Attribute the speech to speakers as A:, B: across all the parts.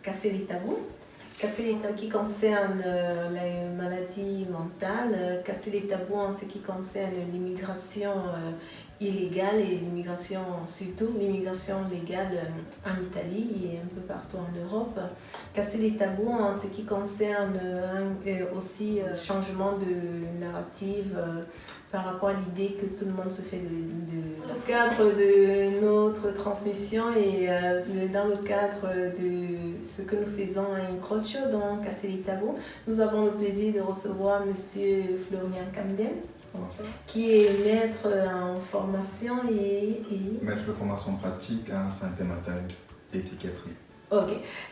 A: casser les tabous. Casser les tabous qui concernent les maladies mentales, casser les tabous en ce qui concerne l'immigration illégale et l'immigration, surtout l'immigration légale en Italie et un peu partout en Europe. Casser les tabous en ce qui concerne aussi changement de narrative par rapport à l'idée que tout le monde se fait dans le cadre de notre transmission et dans le cadre de ce que nous faisons à Incrocio, donc Casser les tabous. Nous avons le plaisir de recevoir M. Florian Camden, qui est maître en formation et...
B: Maître de formation pratique en santé mentale et psychiatrie.
A: Ok,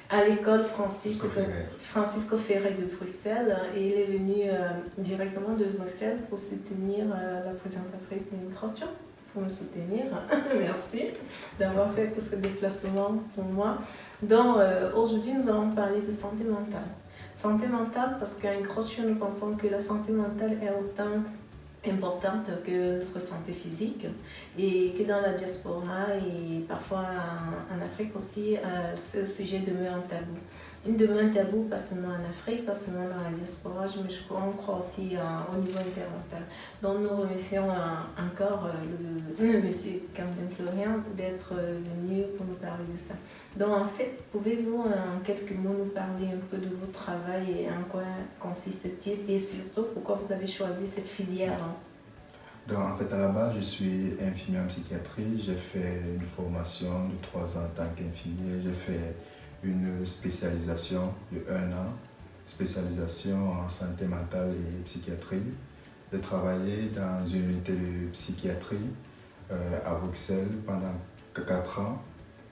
A: à l'école Francisco Ferrer de Bruxelles, et il est venu directement de Bruxelles pour soutenir la présentatrice d'Incrocio, pour me soutenir. Merci d'avoir fait tout ce déplacement pour moi. Donc aujourd'hui nous allons parler de santé mentale. Santé mentale parce qu'à Incrocio nous pensons que la santé mentale est autant importante que notre santé physique et que dans la diaspora et parfois en Afrique aussi, ce sujet demeure un tabou. Il demeure un tabou pas seulement en Afrique, pas seulement dans la diaspora, mais on croit aussi au niveau international. Donc nous remercions encore monsieur Camden Florian d'être venu pour nous parler de ça. Donc en fait, pouvez-vous en quelques mots nous parler un peu de votre travail et en quoi consiste-t-il et surtout pourquoi vous avez choisi cette filière?
B: Donc en fait à la base je suis infirmier en psychiatrie, j'ai fait une formation de 3 ans en tant qu'infirmier, j'ai fait une spécialisation de 1 an, spécialisation en santé mentale et psychiatrie. J'ai travaillé dans une unité de psychiatrie à Bruxelles pendant 4 ans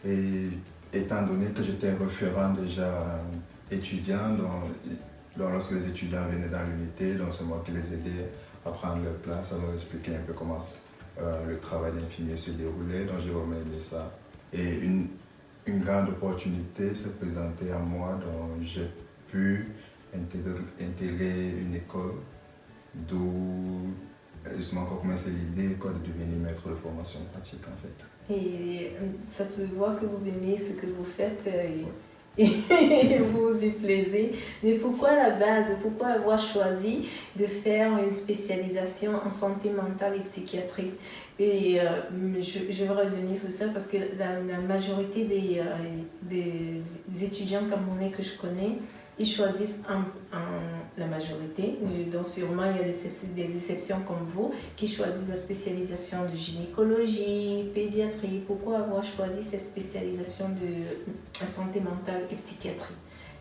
B: et étant donné que j'étais référent déjà étudiant, donc lorsque les étudiants venaient dans l'unité, donc c'est moi qui les aidais à prendre leur place, à leur expliquer un peu comment le travail d'infirmier se déroulait, donc j'ai vraiment aimé ça. Et une grande opportunité s'est présentée à moi, donc j'ai pu intégrer une école, d'où justement encore commencé l'idée de devenir maître de formation pratique en fait.
A: Et ça se voit que vous aimez ce que vous faites et vous vous y plaisez. Mais pourquoi à la base, pourquoi avoir choisi de faire une spécialisation en santé mentale et psychiatrie? Et je vais revenir sur ça parce que la majorité des étudiants camerounais que je connais, ils choisissent la majorité, donc sûrement il y a des exceptions comme vous, qui choisissent la spécialisation de gynécologie, pédiatrie. Pourquoi avoir choisi cette spécialisation de santé mentale et psychiatrie?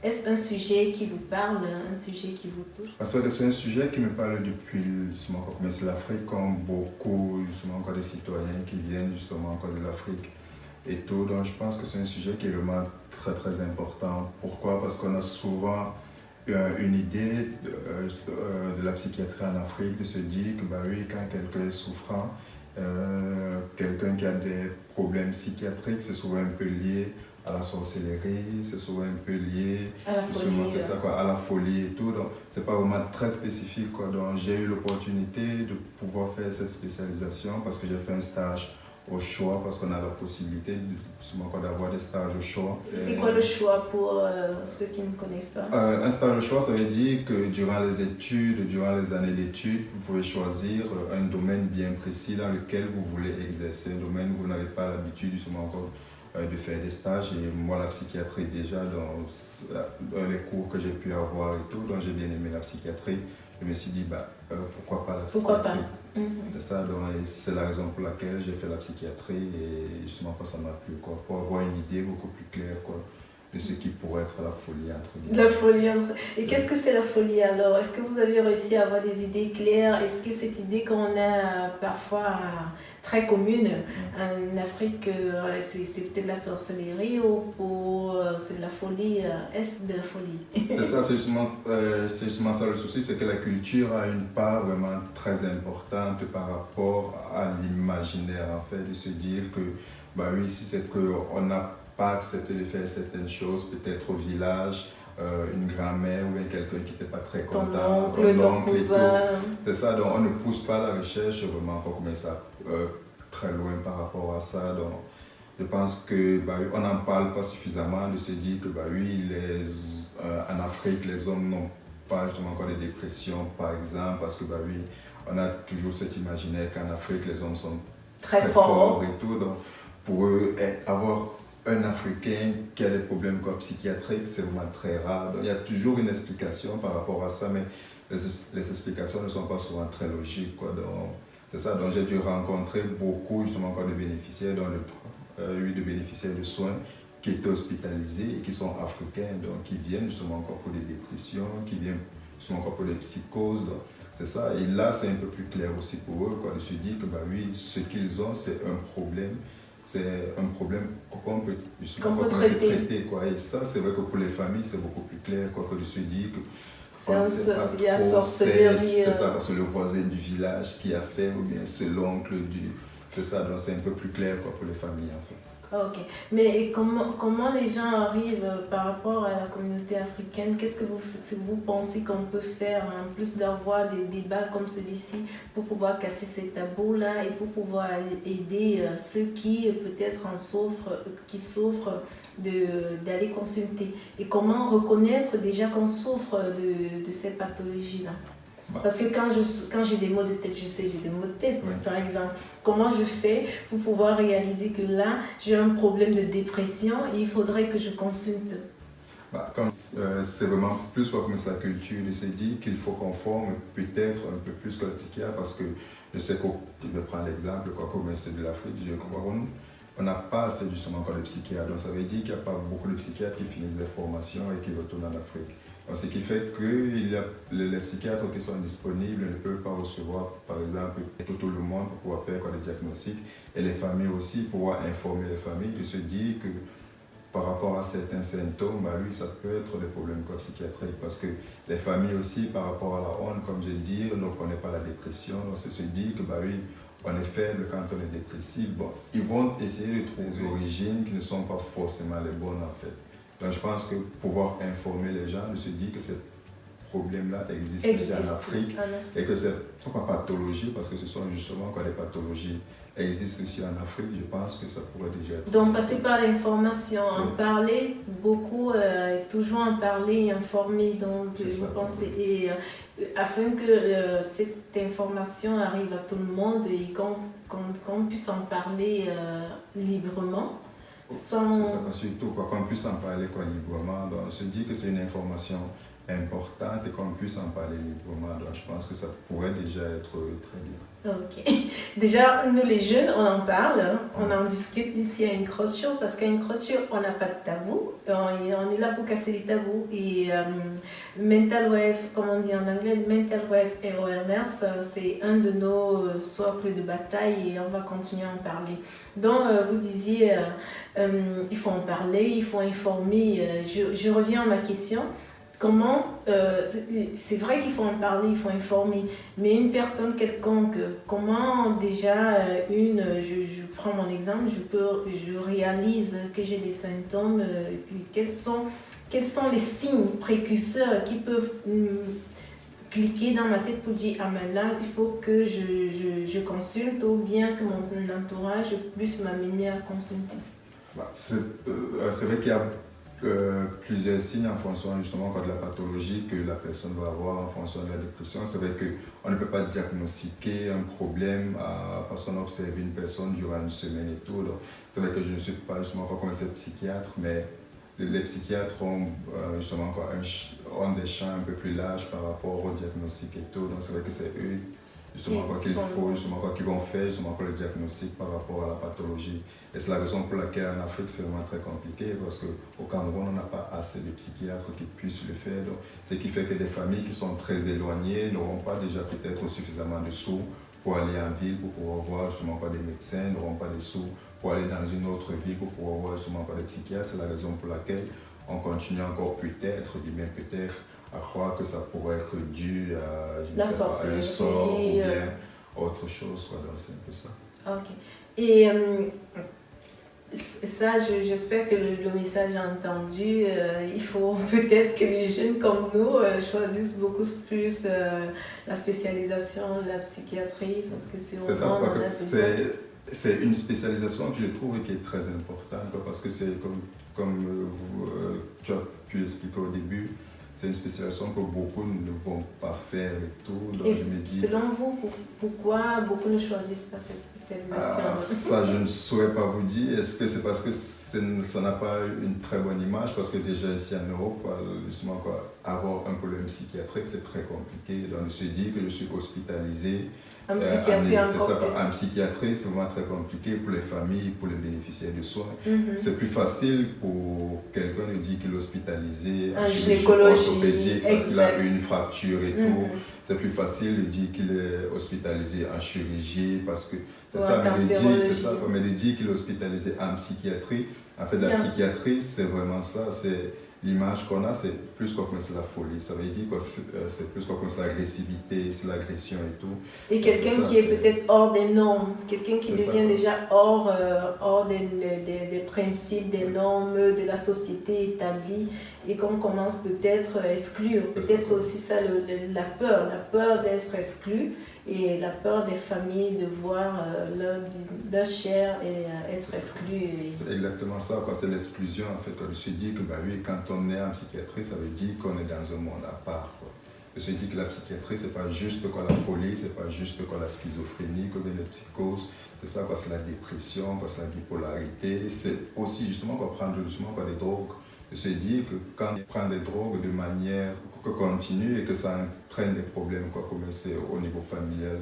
A: Est-ce un sujet qui vous parle, un sujet qui vous touche?
B: Parce que c'est un sujet qui me parle depuis justement quand commencé l'Afrique, comme beaucoup justement encore des citoyens qui viennent justement encore de l'Afrique et tout. Donc je pense que c'est un sujet qui est vraiment très très important. Pourquoi? Parce qu'on a souvent une idée de la psychiatrie en Afrique, de se dire que bah oui, quand quelqu'un est souffrant, quelqu'un qui a des problèmes psychiatriques, c'est souvent un peu lié à la sorcellerie, c'est souvent un peu lié
A: à la folie,
B: c'est ça, quoi, à la folie et tout. Donc c'est pas vraiment très spécifique, quoi. Donc j'ai eu l'opportunité de pouvoir faire cette spécialisation parce que j'ai fait un stage au choix, parce qu'on a la possibilité d'avoir des stages au choix.
A: C'est quoi le choix pour ceux qui ne connaissent pas?
B: Un stage au choix, ça veut dire que durant les études, durant les années d'études, vous pouvez choisir un domaine bien précis dans lequel vous voulez exercer, un domaine où vous n'avez pas l'habitude justement encore de faire des stages. Et moi, la psychiatrie déjà, dans les cours que j'ai pu avoir et tout, donc j'ai bien aimé la psychiatrie. Je me suis dit, pourquoi pas la psychiatrie?
A: Pourquoi pas?
B: C'est ça, donc c'est la raison pour laquelle j'ai fait la psychiatrie et justement ça m'a plu, quoi, pour avoir une idée beaucoup plus claire, quoi, de ce qui pourrait être la folie entre guillemets.
A: La folie Et qu'est-ce que c'est la folie alors? Est-ce que vous avez réussi à avoir des idées claires? Est-ce que cette idée qu'on a parfois très commune en Afrique, c'est peut-être la sorcellerie ou c'est de la folie? Est-ce de la folie?
B: C'est ça, c'est justement ça le souci, c'est que la culture a une part vraiment très importante par rapport à l'imaginaire, en fait, de se dire que, bah oui, si c'est qu'on n'a pas accepté de faire certaines choses, peut-être au village, une grand-mère ou bien quelqu'un qui n'était pas très content,
A: un oncle et tout.
B: C'est ça, donc on ne pousse pas la recherche vraiment pour commencer ça très loin par rapport à ça. Donc Je pense que bah, on n'en parle pas suffisamment de se dire que bah, oui, en Afrique, les hommes n'ont pas justement encore des dépressions, par exemple, parce que bah, oui, on a toujours cet imaginaire qu'en Afrique, les hommes sont très forts et tout. Donc, pour eux, avoir un Africain qui a des problèmes psychiatriques, c'est vraiment très rare. Donc, il y a toujours une explication par rapport à ça, mais les explications ne sont pas souvent très logiques, quoi. Donc, c'est ça. Donc, j'ai dû rencontrer beaucoup justement encore de bénéficiaires, de bénéficiaires de soins qui étaient hospitalisés et qui sont africains, donc qui viennent justement encore pour des dépressions, qui viennent justement encore pour des psychoses. Donc, c'est ça. Et là, c'est un peu plus clair aussi pour eux, quoi, de se dire que bah oui, ce qu'ils ont, c'est un problème. C'est un problème qu'on peut justement traiter, quoi. Et ça, c'est vrai que pour les familles, c'est beaucoup plus clair, quoi, que de se dire que c'est ça, parce que le voisin du village qui a fait, ou bien c'est l'oncle du... C'est ça, donc c'est un peu plus clair, quoi, pour les familles, en fait.
A: Ok, mais comment les gens arrivent par rapport à la communauté africaine? Qu'est-ce que vous pensez qu'on peut faire, en plus d'avoir des débats comme celui-ci, pour pouvoir casser ces tabous-là et pour pouvoir aider ceux qui peut-être qui souffrent d'aller consulter? Et comment reconnaître déjà qu'on souffre de ces pathologies-là? Parce que quand j'ai des maux de tête, je sais que j'ai des maux de tête, oui. Par exemple. Comment je fais pour pouvoir réaliser que là, j'ai un problème de dépression et il faudrait que je consulte?
B: C'est vraiment plus comme sa culture de se dire qu'il faut qu'on forme peut-être un peu plus que le psychiatre, parce que je sais que, je vais prendre l'exemple, comme c'est de l'Afrique, on n'a pas assez justement encore de psychiatres. Donc ça veut dire qu'il n'y a pas beaucoup de psychiatres qui finissent des formations et qui retournent en Afrique. Donc, ce qui fait que les psychiatres qui sont disponibles ne peuvent pas recevoir, par exemple, tout le monde pour pouvoir faire des diagnostics, et les familles aussi, pour pouvoir informer les familles, de se dire que par rapport à certains symptômes, bah oui, ça peut être des problèmes psychiatriques, parce que les familles aussi, par rapport à la honte, comme je dis, ne connaissent pas la dépression. Donc c'est se dire que bah oui, on est faible quand on est dépressif. Bon, ils vont essayer de trouver des origines qui ne sont pas forcément les bonnes, en fait. Donc je pense que pouvoir informer les gens, de se dire que ces problèmes-là existent aussi en Afrique, et que c'est pas pathologie, parce que ce sont justement des pathologies existent aussi en Afrique, je pense que ça pourrait déjà être...
A: Donc passer par l'information, en parler beaucoup, toujours en parler et informer, donc vous pensez, et afin que cette information arrive à tout le monde et qu'on puisse en parler librement.
B: Sans... C'est ça, surtout qu'on puisse en parler librement. Donc, je dis que c'est une information importante et qu'on puisse en parler librement. Donc, je pense que ça pourrait déjà être très bien.
A: Ok. Déjà, nous les jeunes, on en parle, on en discute ici à Incrocio, parce qu'à Incrocio, on n'a pas de tabou. On est là pour casser les tabous. Et Mental Wave, comme on dit en anglais, Mental Wave Awareness, c'est un de nos socles de bataille et on va continuer à en parler. Donc, vous disiez, il faut en parler, il faut informer. Je reviens à ma question. Comment, c'est vrai qu'il faut en parler, il faut informer, mais une personne quelconque, comment déjà, je prends mon exemple, je réalise que j'ai des symptômes, quels sont les signes précurseurs qui peuvent cliquer dans ma tête pour dire, ah mais là, il faut que je consulte, ou bien que mon entourage puisse m'amener à consulter.
B: C'est vrai qu'il y a plusieurs signes en fonction justement de la pathologie que la personne va avoir, en fonction de la dépression. C'est vrai qu'on ne peut pas diagnostiquer un problème parce qu'on observe une personne durant une semaine et tout. C'est vrai que je ne suis pas justement comme un psychiatre, mais les psychiatres ont justement ont des champs un peu plus larges par rapport au diagnostic et tout. Donc c'est vrai que c'est eux justement qu'ils vont faire justement le diagnostic par rapport à la pathologie. Et c'est la raison pour laquelle en Afrique c'est vraiment très compliqué, parce qu'au Cameroun on n'a pas assez de psychiatres qui puissent le faire. Donc, ce qui fait que des familles qui sont très éloignées n'auront pas déjà peut-être suffisamment de sous pour aller en ville, pour pouvoir voir justement des médecins, n'auront pas de sous pour aller dans une autre ville, pour pouvoir voir justement des psychiatres. C'est la raison pour laquelle on continue encore peut-être à croire que ça pourrait être dû à un sort ou bien autre chose. Donc c'est un peu ça.
A: Ok. Et ça, j'espère que le message est entendu. Il faut peut-être que les jeunes comme nous choisissent beaucoup plus la spécialisation, la psychiatrie, parce que
B: c'est ça, c'est C'est une spécialisation que je trouve qui est très importante parce que c'est comme tu as pu expliquer au début, c'est une spécialisation que beaucoup ne vont pas faire et tout. Donc
A: et
B: je me dis,
A: selon vous, pourquoi beaucoup ne choisissent pas cette spécialisation?
B: ça, je ne saurais pas vous dire. Est-ce que c'est parce que ça n'a pas une très bonne image? Parce que déjà ici en Europe, justement, avoir un problème psychiatrique, c'est très compliqué. Donc je me dis que je suis hospitalisé.
A: En psychiatrie encore
B: ça,
A: plus.
B: en psychiatrie, c'est vraiment très compliqué pour les familles, pour les bénéficiaires de soins.
A: Mhm.
B: C'est plus facile pour quelqu'un de dire qu'il est hospitalisé
A: En
B: chirurgie
A: gynécologie,
B: orthopédique parce qu'il a
A: exact.
B: une fracture et
A: Mhm.
B: tout. C'est plus facile de dire qu'il est hospitalisé en chirurgie parce que c'est
A: Ou
B: ça,
A: en
B: mais de dire,
A: cancérologie.
B: c'est ça, mais de dire qu'il est hospitalisé en psychiatrie. En fait, la
A: Bien.
B: psychiatrie, c'est vraiment ça. C'est l'image qu'on a, c'est plus quoi comme c'est la folie. Ça veut dire que c'est plus quoi comme c'est l'agressivité, c'est l'agression et tout.
A: Et quelqu'un qui est peut-être hors des normes, quelqu'un qui
B: C'est ça,
A: devient
B: quoi.
A: déjà hors des principes, des normes de la société établie et qu'on commence peut-être à exclure. Peut-être c'est aussi ça la peur d'être exclu et la peur des familles de voir leur chair et être exclu.
B: C'est exactement ça, quoi. C'est l'exclusion en fait. Quand je me suis dit que bah oui, quand on est en psychiatrie, ça veut dire qu'on est dans un monde à part, quoi. Je me suis dit que la psychiatrie, c'est pas juste quoi la folie, c'est pas juste quoi la schizophrénie, que les psychoses, c'est ça quoi, c'est la dépression, quoi, c'est la bipolarité, c'est aussi justement quoi prendre justement quoi des drogues. Je me suis dit que quand on prend des drogues de manière continue et que ça entraîne des problèmes quoi, comme c'est au niveau familial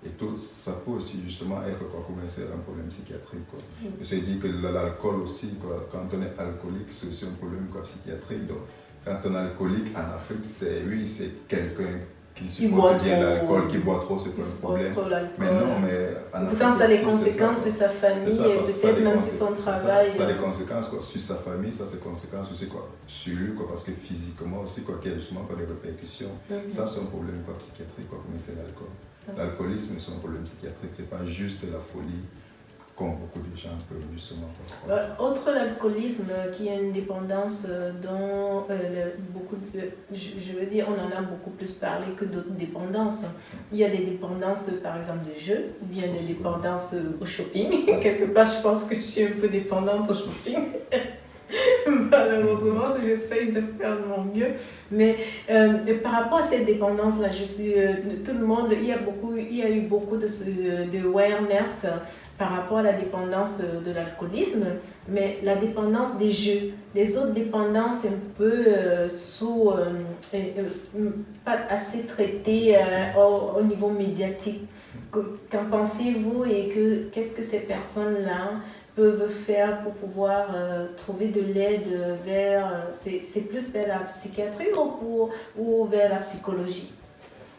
B: et tout, ça peut aussi justement être quoi, comme c'est un problème psychiatrique, quoi. Je me suis dit que l'alcool aussi, quoi, quand on est alcoolique, c'est aussi un problème quoi, psychiatrique. Donc, quand on est alcoolique en Afrique, c'est quelqu'un qui supporte bien l'alcool, qui boit trop, c'est pas un problème. Mais non, mais en Afrique,
A: pourtant, ça a des
B: aussi,
A: conséquences sur sa famille
B: ça,
A: et peut-être même sur son travail.
B: Ça a des conséquences quoi, sur sa famille, ça a des conséquences aussi quoi, sur lui, quoi, parce que physiquement aussi, quoi, qu'il y a justement quoi, des répercussions. Ça, c'est un problème quoi, psychiatrique, quoi, comme c'est l'alcool. L'alcoolisme, c'est un problème psychiatrique, c'est pas juste la folie, comme beaucoup de gens peuvent justement.
A: Autre l'alcoolisme, qui est une dépendance dont je veux dire, on en a beaucoup plus parlé que d'autres dépendances. Il y a des dépendances, par exemple, de jeux, ou bien des dépendances au shopping. Quelque part, je pense que je suis un peu dépendante au shopping. Malheureusement, j'essaye de faire de mon mieux. Mais par rapport à cette dépendance-là, je suis tout le monde, il y a eu beaucoup de awareness par rapport à la dépendance de l'alcoolisme, mais la dépendance des jeux, les autres dépendances un peu pas assez traitées au niveau médiatique. Qu'en pensez-vous et qu'est-ce que ces personnes-là peuvent faire pour pouvoir trouver de l'aide c'est plus vers la psychiatrie ou vers la psychologie?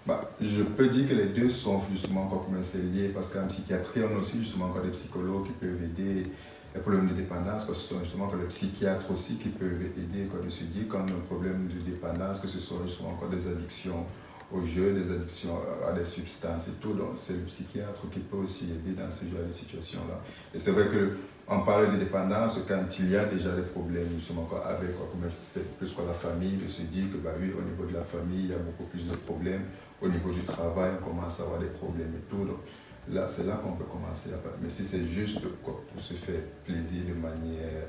B: Bah, je peux dire que les deux sont justement encore comme c'est lié parce qu'en psychiatrie, on a aussi justement encore des psychologues qui peuvent aider les problèmes de dépendance, que ce sont justement encore les psychiatres aussi qui peuvent aider, quand je me suis dit, quand on a un problème de dépendance, que ce soit justement encore des addictions au jeu, des addictions à des substances et tout, donc c'est le psychiatre qui peut aussi aider dans ce genre de situation-là. Et c'est vrai qu'on parle de dépendance quand il y a déjà des problèmes justement quoi, avec quoi, comme c'est plus quoi la famille, de se dire que bah oui, au niveau de la famille, il y a beaucoup plus de problèmes. Au niveau du travail, on commence à avoir des problèmes et tout. Donc, là, c'est là qu'on peut commencer à parler. Mais si c'est juste quoi, pour se faire plaisir de manière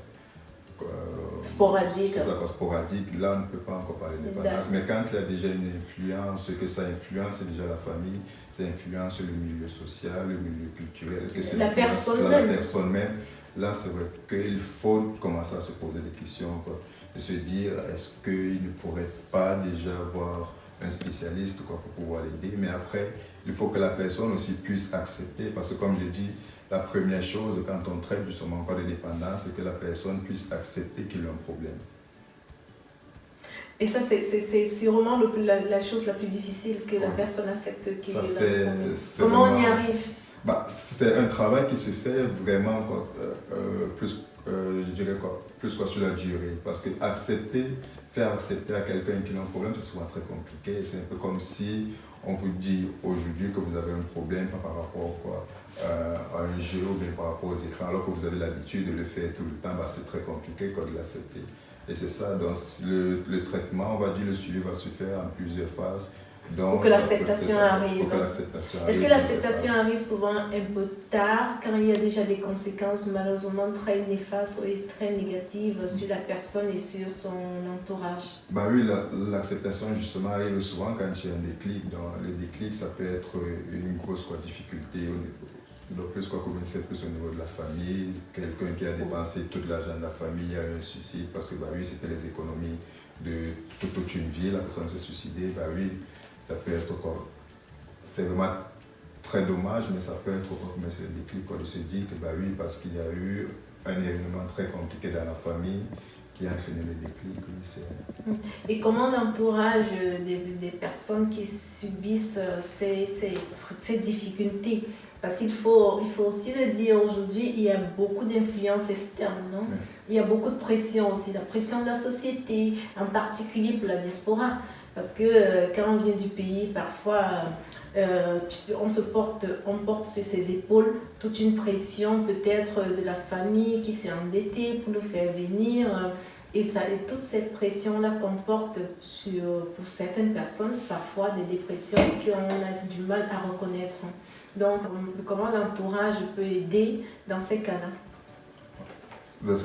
A: sporadique.
B: C'est ça, quoi, sporadique, là, on ne peut pas encore parler de dépendance. Mais quand il y a déjà une influence, que ça influence, c'est déjà la famille, ça influence le milieu social, le milieu culturel, que
A: la personne
B: même. Là, c'est vrai qu'il faut commencer à se poser des questions, quoi, de se dire, est-ce qu'il ne pourrait pas déjà avoir un spécialiste quoi, pour pouvoir l'aider, mais après, il faut que la personne aussi puisse accepter, parce que comme je dis, la première chose quand on traite justement encore de dépendance, c'est que la personne puisse accepter qu'il a un problème.
A: Et ça, c'est sûrement la chose la plus difficile, que la personne accepte qu'il a un problème. Comment on y arrive?
B: Bah, c'est un travail qui se fait vraiment quoi, je dirais quoi, plus quoi, sur la durée, parce que faire accepter à quelqu'un qui a un problème, c'est souvent très compliqué. C'est un peu comme si on vous dit aujourd'hui que vous avez un problème par rapport quoi, à un jeu ou bien par rapport aux écrans, alors que vous avez l'habitude de le faire tout le temps, bah, c'est très compliqué quoi, de l'accepter. Et c'est ça, donc le traitement, on va dire le suivi va se faire en plusieurs phases. Donc,
A: pour que l'acceptation arrive. Est-ce que
B: arrive,
A: l'acceptation arrive souvent un peu tard, quand il y a déjà des conséquences malheureusement très néfastes et très négatives sur la personne et sur son entourage?
B: Bah oui, l'acceptation justement arrive souvent quand il y a un déclic. Le déclic, ça peut être une grosse difficulté au niveau. Donc plus commencer plus au niveau de la famille, quelqu'un qui a dépensé tout l'argent de la famille a eu un suicide parce que bah oui, c'était les économies de toute une vie, la personne s'est suicidée, bah oui, ça peut être quoi. C'est vraiment très dommage, mais ça peut être quoi, mais c'est le déclic de se dire que bah oui, parce qu'il y a eu un événement très compliqué dans la famille qui a entraîné le déclic.
A: Et comment l'entourage des personnes qui subissent ces difficultés? Parce qu'il faut aussi le dire, aujourd'hui, il y a beaucoup d'influences externes, non? Oui. Il y a beaucoup de pression aussi, la pression de la société, en particulier pour la diaspora. Parce que quand on vient du pays, parfois, on porte sur ses épaules toute une pression peut-être de la famille qui s'est endettée pour nous faire venir. Et toute cette pression-là comporte pour certaines personnes parfois des dépressions qu'on a du mal à reconnaître. Donc, comment l'entourage peut aider dans ces cas-là?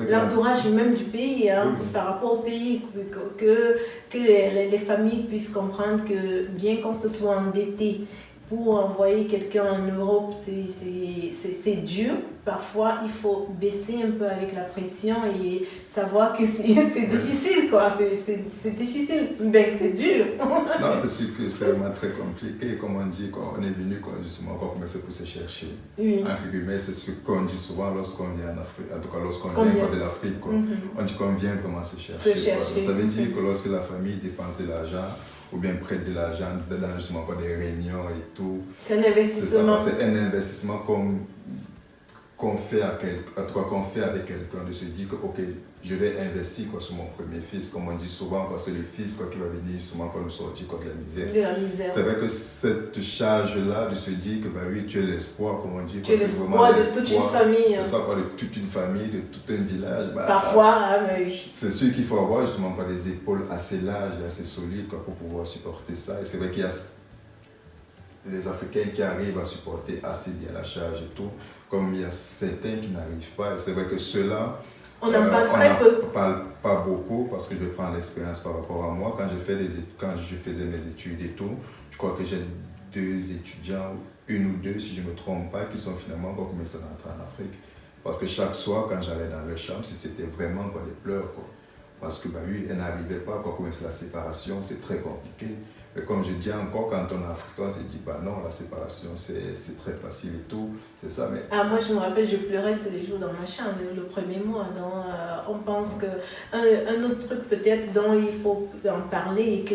A: L'entourage même du pays, hein, oui. Par rapport au pays, que les familles puissent comprendre que bien qu'on se soit endetté pour envoyer quelqu'un en Europe, c'est dur. Parfois, il faut baisser un peu avec la pression et savoir que c'est difficile, quoi. C'est difficile, mais c'est dur.
B: Non, c'est sûr que c'est vraiment très compliqué. Comme on dit, on est venu justement pour commencer pour se chercher. Oui. Entre guillemets, c'est ce qu'on dit souvent lorsqu'on vient en Afrique. En tout cas, lorsqu'on vient de l'Afrique, on dit qu'on vient vraiment se chercher. Ça veut dire que lorsque la famille dépense de l'argent, ou bien prête de l'argent dans justement des réunions et tout.
A: C'est un investissement.
B: C'est un investissement qu'on fait avec quelqu'un, de se dire que ok, je vais investir sur mon premier fils. Comme on dit souvent, c'est le fils qui va venir justement nous sortir de la misère.
A: De la misère.
B: C'est vrai que cette charge-là de se dire que bah oui, tu es l'espoir, comme on dit.
A: Tu es l'espoir de toute une famille.
B: C'est ça, de toute une famille, de tout un village.
A: Parfois, oui.
B: C'est sûr qu'il faut avoir justement des épaules assez larges et assez solides pour pouvoir supporter ça. Et c'est vrai qu'il y a des Africains qui arrivent à supporter assez bien la charge et tout, comme il y a certains qui n'arrivent pas. Et c'est vrai que ceux-là,
A: on en parle très peu.
B: On parle pas beaucoup parce que je prends l'expérience par rapport à moi. Quand je faisais mes études et tout, je crois que j'ai 2 étudiants, 1 ou 2 si je ne me trompe pas, qui sont finalement commencé à rentrer en Afrique. Parce que chaque soir, quand j'allais dans leur chambre, c'était vraiment des pleurs. Parce que oui, elles n'arrivaient pas à commencer la séparation, c'est très compliqué. Et comme je dis encore, quand on est africain, on se dit non, la séparation c'est très facile et tout, c'est ça. Mais...
A: moi je me rappelle, je pleurais tous les jours dans ma chambre le premier mois. On pense que un autre truc peut-être dont il faut en parler et que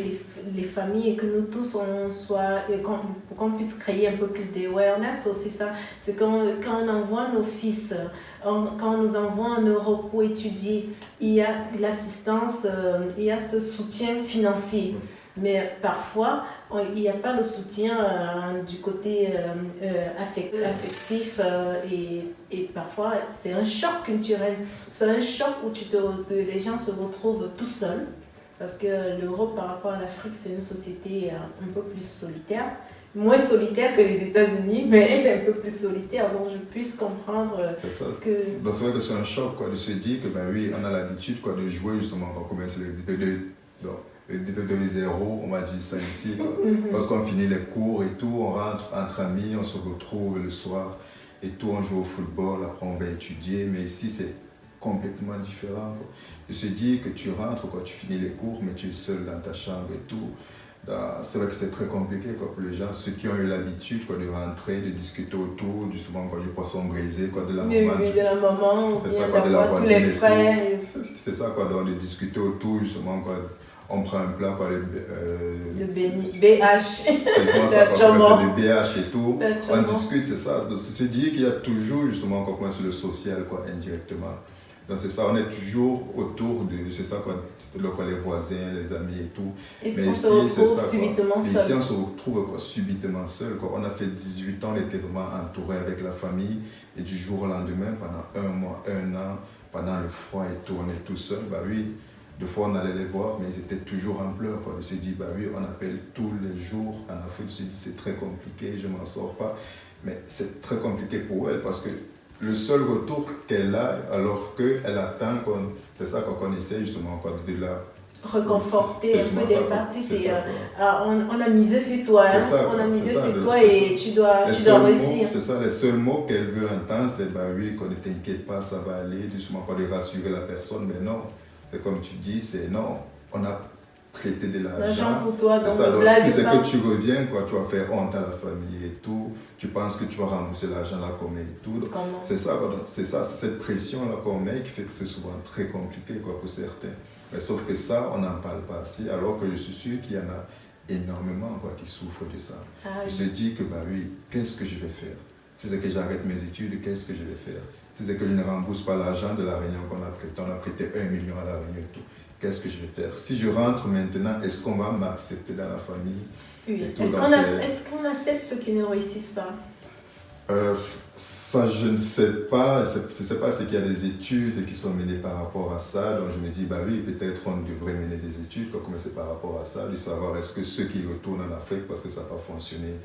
A: les familles et que nous tous pour qu'on puisse créer un peu plus d'awareness aussi ça, c'est quand on envoie nos fils, quand on nous envoie en Europe pour étudier, il y a l'assistance, il y a ce soutien financier. Mais parfois, il n'y a pas le soutien du côté affectif et parfois c'est un choc culturel. C'est un choc où les gens se retrouvent tout seuls parce que l'Europe par rapport à l'Afrique, c'est une société un peu plus solitaire. Moins solitaire que les États-Unis, mais elle est un peu plus solitaire, donc je puisse comprendre
B: c'est ça. Donc c'est vrai que c'est un choc de se dire que oui, on a l'habitude de jouer justement quand on commence de 0, on va dire ça ici. Lorsqu'on finit les cours et tout, on rentre entre amis, on se retrouve le soir et tout, on joue au football, après on va étudier, mais ici c'est complètement différent. De se dire que tu rentres, tu finis les cours, mais tu es seul dans ta chambre et tout. C'est vrai que c'est très compliqué pour les gens, ceux qui ont eu l'habitude de rentrer, de discuter autour, justement du poisson brisé, de la
A: maman, de la voisine, tous les frères.
B: C'est ça, de discuter autour, justement, on prend un plat,
A: le BH.
B: C'est le BH et tout. On discute, c'est ça. Donc, c'est se dire qu'il y a toujours, justement, le social, indirectement. Donc, c'est ça, on est toujours autour de, c'est ça, les voisins, les amis et tout.
A: Et mais ici, on se retrouve subitement seul.
B: Ici, on se retrouve subitement seul. On a fait 18 ans, on était vraiment entouré avec la famille. Et du jour au lendemain, pendant 1 mois, 1 an, pendant le froid et tout, on est tout seul. Oui. Des fois, on allait les voir, mais ils étaient toujours en pleurs. Quoi. Ils se disent, bah oui, on appelle tous les jours en Afrique. Ils se disent, c'est très compliqué, je ne m'en sors pas. Mais c'est très compliqué pour elle parce que le seul retour qu'elle a, alors qu'elle attend, c'est ça qu'on essaie justement quoi, de la
A: reconforter un peu des parties, on a misé sur toi, hein,
B: ça,
A: on a misé sur
B: ça,
A: toi et tu dois réussir.
B: C'est ça, les seuls mots qu'elle veut entendre, c'est bah oui, qu'on ne t'inquiète pas, ça va aller, justement pas de rassurer la personne, mais non, c'est comme tu dis, c'est non, on a prêté de l'argent
A: pour toi,
B: c'est ça, donc si c'est que tu reviens, quoi, tu vas faire honte à la famille et tout, tu penses que tu vas rembourser l'argent là qu'on met et tout, c'est ça, c'est cette pression là qu'on met qui fait que c'est souvent très compliqué quoi, pour certains. Mais sauf que ça, on n'en parle pas assez, alors que je suis sûr qu'il y en a énormément quoi, qui souffrent de ça. Je se dis que, bah oui, qu'est-ce que je vais faire? Si c'est que j'arrête mes études, qu'est-ce que je vais faire? Si c'est que je ne rembourse pas l'argent de la réunion qu'on a prêté, on a prêté 1 million à la réunion et tout, qu'est-ce que je vais faire? Si je rentre maintenant, est-ce qu'on va m'accepter dans la famille?
A: Oui. Est-ce qu'on accepte ceux qui ne réussissent pas?
B: Ça, je ne sais pas. Je ne sais pas s'il y a des études qui sont menées par rapport à ça. Donc, je me dis, bah oui, peut-être on devrait mener des études, commencer par rapport à ça, de savoir est-ce que ceux qui retournent en Afrique, parce que ça n'a pas fonctionné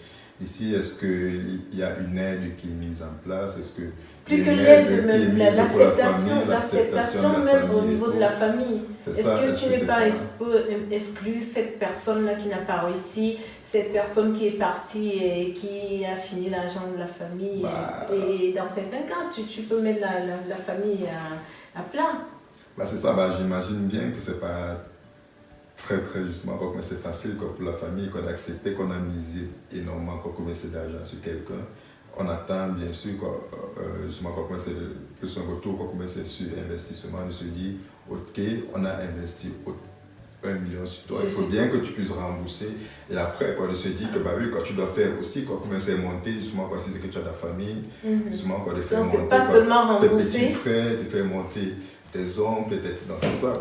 B: ici, est-ce qu'il y a une aide qui est mise en place? Est-ce que
A: plus que l'aide, même l'acceptation même au niveau de la famille. Est-ce que tu n'es pas exclu cette personne-là qui n'a pas réussi, cette personne qui est partie et qui a fini l'argent de la famille et dans certains cas, tu peux mettre la famille à plat.
B: C'est ça, j'imagine bien que c'est pas très justement, mais c'est facile pour la famille d'accepter qu'on a misé énormément comme c'est d'argent sur quelqu'un. On attend bien sûr, justement, quand c'est plus un retour, quand c'est sur investissement, on se dit, ok, on a investi 1 million sur toi, il faut bien que tu puisses rembourser. Et après, de se dire que, bah oui, quand tu dois faire aussi, commencer à monter, justement, si c'est que tu as de la famille, justement, de faire monter
A: pas seulement
B: tes petits frères, de faire monter tes oncles, donc c'est ça,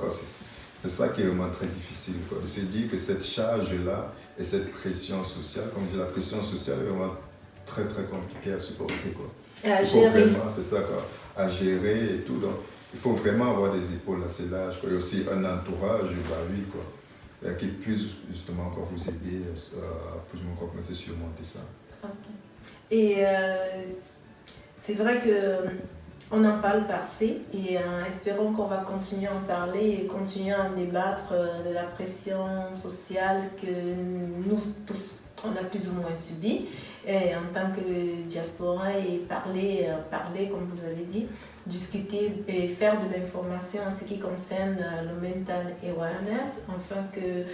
B: c'est ça qui est vraiment très difficile, de se dire que cette charge-là et cette pression sociale, comme je dis, la pression sociale est vraiment très compliqué à supporter
A: Et à gérer.
B: C'est ça à gérer et tout. Donc il faut vraiment avoir des épaules assez larges et aussi un entourage qui puisse justement vous aider à plus ou moins commencer à surmonter ça.
A: Okay. Et c'est vrai que on en parle pas assez et espérons qu'on va continuer à en parler et continuer à en débattre de la pression sociale que nous tous on a plus ou moins subi et en tant que diaspora et parler comme vous avez dit, discuter et faire de l'information en ce qui concerne le mental awareness afin que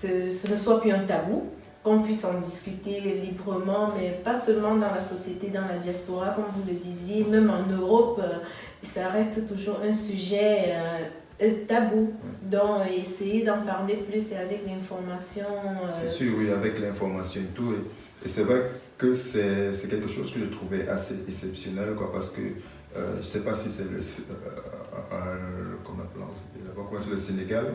A: ce ne soit plus un tabou, qu'on puisse en discuter librement, mais pas seulement dans la société, dans la diaspora, comme vous le disiez, même en Europe, ça reste toujours un sujet tabou. Donc, essayer d'en parler plus et avec l'information.
B: C'est sûr, oui, avec l'information et tout. Et c'est vrai que c'est quelque chose que je trouvais assez exceptionnel, parce que je ne sais pas si c'est le Sénégal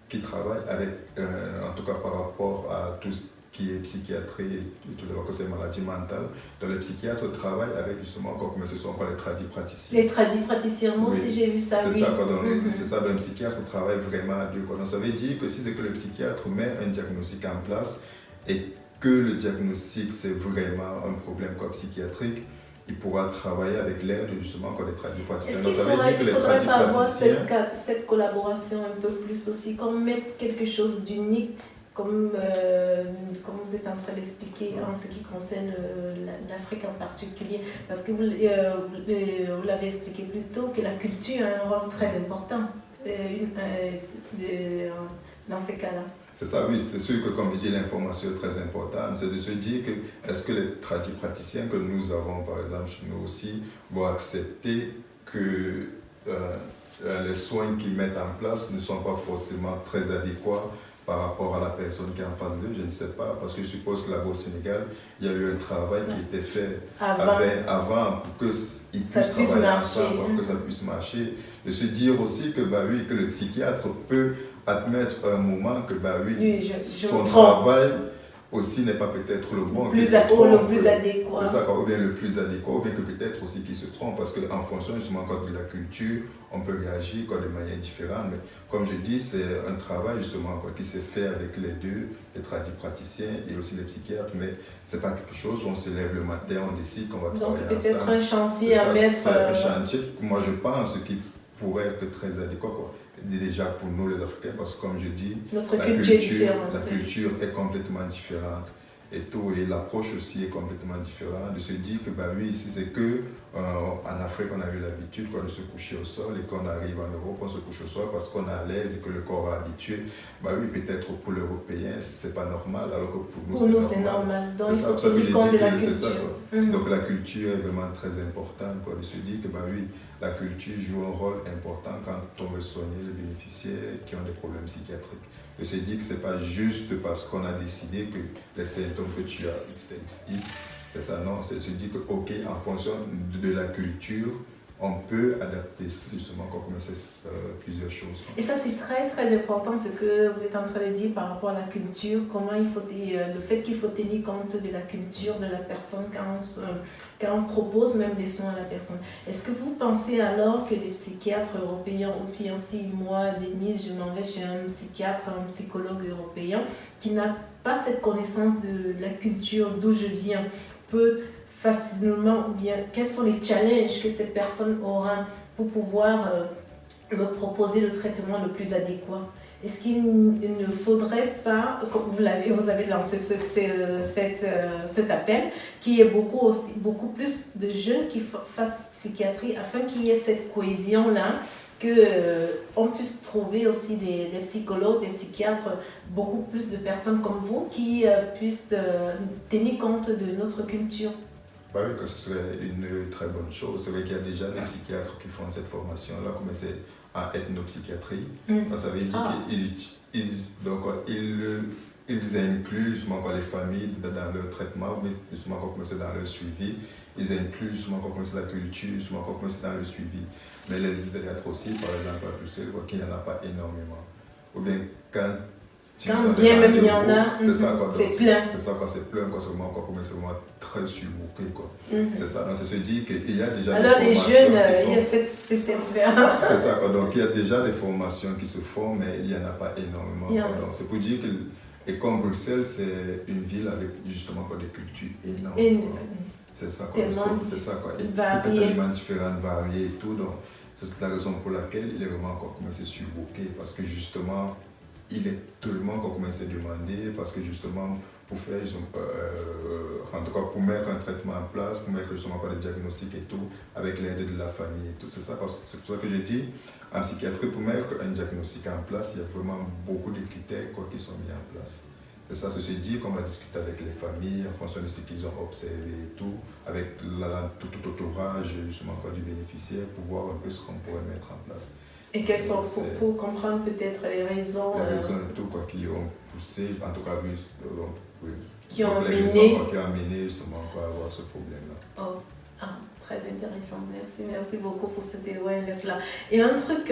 B: qui travaille avec, en tout cas par rapport à tout ce qui est psychiatrie et tout d'abord que c'est maladie mentale. Donc les psychiatres travaillent avec justement comme ce sont encore les tradipraticiens.
A: Les tradipraticiens, moi aussi j'ai vu ça.
B: C'est ça, c'est ça, donc un psychiatre travaille vraiment à deux. Donc ça veut dire que si c'est que le psychiatre met un diagnostic en place et que le diagnostic c'est vraiment un problème psychiatrique, il pourra travailler avec l'aide justement des tradipraticiens.
A: Est-ce qu'il ne faudrait pas avoir cette collaboration un peu plus aussi, qu'on mette quelque chose d'unique comme vous êtes en train d'expliquer en ce qui concerne l'Afrique en particulier, parce que vous l'avez expliqué plus tôt que la culture a un rôle très important dans ces cas-là.
B: C'est ça, oui, c'est sûr que comme je dis, l'information est très importante, c'est de se dire que est-ce que les tradipraticiens que nous avons par exemple chez nous aussi vont accepter que les soins qu'ils mettent en place ne sont pas forcément très adéquats par rapport à la personne qui est en face d'eux, je ne sais pas, parce que je suppose que là-bas au Sénégal, il y a eu un travail qui était fait avant pour qu'ils puissent travailler ensemble, pour que ça puisse marcher. De se dire aussi que, oui, que le psychiatre peut admettre un moment que son travail aussi n'est pas peut-être le bon.
A: Le plus adéquat.
B: C'est ça, ou bien le plus adéquat, ou bien que peut-être aussi qu'il se trompe, parce qu'en fonction justement de la culture, on peut réagir de manière différente. Mais comme je dis, c'est un travail justement qui s'est fait avec les deux, les praticiens et aussi les psychiatres, mais c'est pas quelque chose où on se lève le matin, on décide qu'on va travailler ensemble.
A: Donc c'est peut-être un chantier à mettre.
B: C'est un chantier, moi je pense, qui pourrait être très adéquat, déjà pour nous les Africains, parce que comme je dis,
A: notre culture est différente.
B: La culture est complètement différente. Et tout, et l'approche aussi est complètement différente. De se dire que oui, ici c'est que en Afrique on a eu l'habitude de se coucher au sol, et qu'on arrive en Europe on se couche au sol parce qu'on est à l'aise et que le corps est habitué. Oui, peut-être pour l'Européen c'est pas normal, alors que pour nous c'est normal.
A: Donc il faut tenir compte de la culture.
B: Donc la culture est vraiment très importante, de se dire que oui, la culture joue un rôle important quand on veut soigner les bénéficiaires qui ont des problèmes psychiatriques. De se dire que ce n'est pas juste parce qu'on a décidé que les symptômes que tu as, c'est X, c'est ça, non, c'est de se dire que, ok, en fonction de la culture, on peut adapter justement comme plusieurs choses.
A: Et ça, c'est très très important ce que vous êtes en train de dire par rapport à la culture, comment il faut le fait qu'il faut tenir compte de la culture de la personne quand on propose même des soins à la personne. Est-ce que vous pensez alors que les psychiatres européens, ou bien si moi, Denise, je m'en vais chez un psychiatre, un psychologue européen qui n'a pas cette connaissance de la culture d'où je viens, peut facilement, ou bien quels sont les challenges que cette personne aura pour pouvoir me proposer le traitement le plus adéquat? Est-ce qu'il ne faudrait pas, comme vous avez lancé cet appel, qu'il y ait beaucoup plus de jeunes qui fassent psychiatrie afin qu'il y ait cette cohésion-là, qu'on puisse trouver aussi des psychologues, des psychiatres, beaucoup plus de personnes comme vous qui puissent tenir compte de notre culture?
B: Oui, que ce serait une très bonne chose. C'est vrai qu'il y a déjà des psychiatres qui font cette formation-là, comme c'est en ethnopsychiatrie. Ça veut dire qu'ils incluent justement les familles dans leur traitement, mais justement comme c'est dans leur suivi. Ils incluent justement comme c'est la culture, justement comme c'est dans le suivi. Mais les psychiatres aussi, par exemple, à Bruxelles, qu'il n'y en a pas énormément. Ou bien quand
A: bien même il y en a,
B: c'est ça quoi,
A: c'est plein.
B: C'est ça quoi, c'est plein quoi, c'est vraiment très surbooké quoi. C'est ça, donc c'est se dire qu'il y a déjà
A: alors des formations. Alors les jeunes, il y a cette spécialité.
B: C'est ça quoi, donc il y a déjà des formations qui se font, mais il n'y en a pas énormément. Donc c'est pour dire que, et comme Bruxelles, c'est une ville avec justement des cultures énormes. C'est ça quoi, c'est ça quoi, et totalement différentes, variées et tout, donc c'est la raison pour laquelle il est vraiment encore commencé surbooké, parce que justement il est tellement qu'on commence à demander, parce que justement, pour faire, en tout cas pour mettre un traitement en place, pour mettre justement des diagnostics et tout, avec l'aide de la famille et tout. C'est ça, parce que c'est pour ça que j'ai dit, en psychiatrie, pour mettre un diagnostic en place, il y a vraiment beaucoup de critères qui sont mis en place. C'est ça, c'est se dire qu'on va discuter avec les familles en fonction de ce qu'ils ont observé et tout, avec tout entourage justement du bénéficiaire, pour voir un peu ce qu'on pourrait mettre en place.
A: Et quelles sont, pour comprendre peut-être les raisons...
B: Les raisons et tout, qui ont poussé, en tout cas, oui.
A: Qui ont amené
B: justement à avoir ce problème-là.
A: Très intéressant. Merci beaucoup pour cette awareness-là. Et un truc,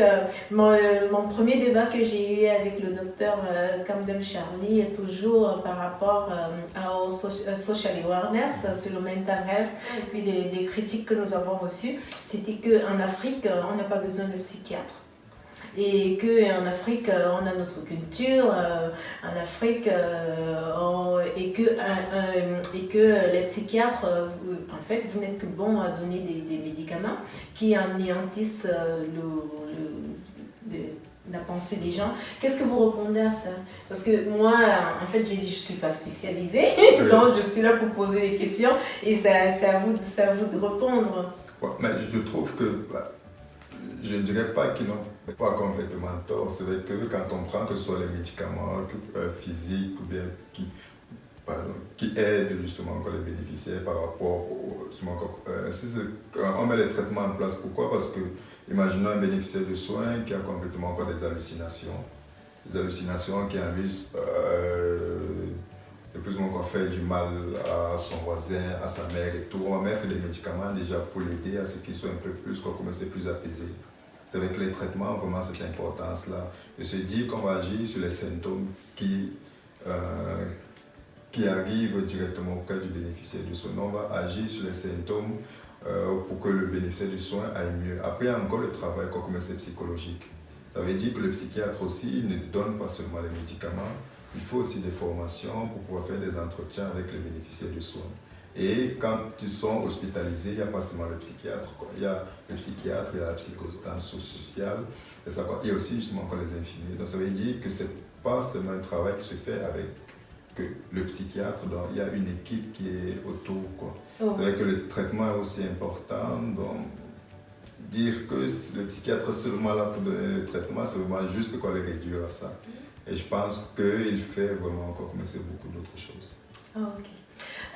A: mon premier débat que j'ai eu avec le docteur Camden Charlie est toujours par rapport au social awareness, sur le mental health, et puis des critiques que nous avons reçues. C'était qu'en Afrique, on n'a pas besoin de psychiatre. Et qu'en Afrique, on a notre culture, en Afrique, et que les psychiatres, en fait, vous n'êtes que bons à donner des médicaments qui anéantissent la pensée des gens. Qu'est-ce que vous répondez à ça? Parce que moi, en fait, j'ai dit je ne suis pas spécialisée, donc je suis là pour poser des questions et c'est à vous de répondre.
B: Ouais, mais je trouve que... je ne dirais pas qu'ils n'ont pas complètement tort. C'est vrai que quand on prend que ce soit les médicaments physiques ou bien qui aident justement les bénéficiaires par rapport on met les traitements en place. Pourquoi? Parce que imaginons un bénéficiaire de soins qui a complètement des hallucinations. Des hallucinations qui induisent de plus ou moins faire du mal à son voisin, à sa mère et tout. On va mettre des médicaments déjà pour l'aider à ce qu'il soit un peu plus, qu'on commence plus apaisé. C'est avec les traitements, on commence cette importance-là. De se dire qu'on va agir sur les symptômes qui qui arrive directement auprès du bénéficiaire du soin. On va agir sur les symptômes pour que le bénéficiaire du soin aille mieux. Après, il y a encore le travail, comme c'est psychologique. Ça veut dire que le psychiatre aussi ne donne pas seulement les médicaments, il faut aussi des formations pour pouvoir faire des entretiens avec les bénéficiaires du soin. Et quand ils sont hospitalisés, il n'y a pas seulement le psychiatre, quoi. Il y a le psychiatre, il y a la psychosociale, sociale, il y a aussi justement encore les infirmiers. Donc ça veut dire que ce n'est pas seulement un travail qui se fait avec que le psychiatre, donc il y a une équipe qui est autour, quoi. Oh. C'est vrai que le traitement est aussi important, donc dire que le psychiatre est seulement là pour donner le traitement, c'est vraiment juste quoi le réduire à ça. Et je pense qu'il fait vraiment encore comme c'est beaucoup d'autres choses.
A: Oh, ok.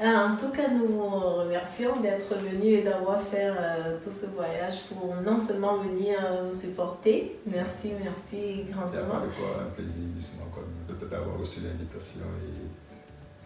A: En tout cas, nous vous remercions d'être venus et d'avoir fait tout ce voyage pour non seulement venir nous supporter. Merci, merci grandement.
B: Il n'y a pas de quoi, un plaisir justement de t'avoir reçu l'invitation et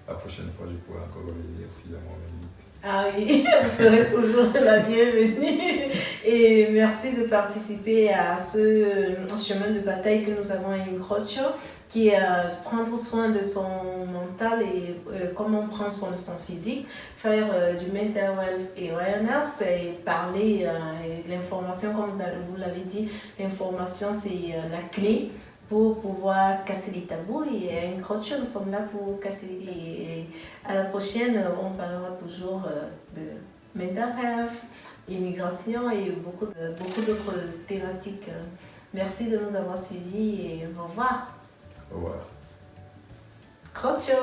B: la prochaine fois je pourrai encore revenir si jamais on m'invite.
A: Ah oui, vous serez toujours la bienvenue. Et merci de participer à ce chemin de bataille que nous avons à Incrocio, qui est prendre soin de son mental et comment on prend soin de son physique, faire du mental health awareness et parler de l'information, comme vous l'avez dit, l'information c'est la clé pour pouvoir casser les tabous. Et à Incrocio, nous sommes là pour casser et à la prochaine, on parlera toujours de mental health, immigration et beaucoup d'autres thématiques. Merci de nous avoir suivis et au revoir.
B: Au revoir.
A: Crocio!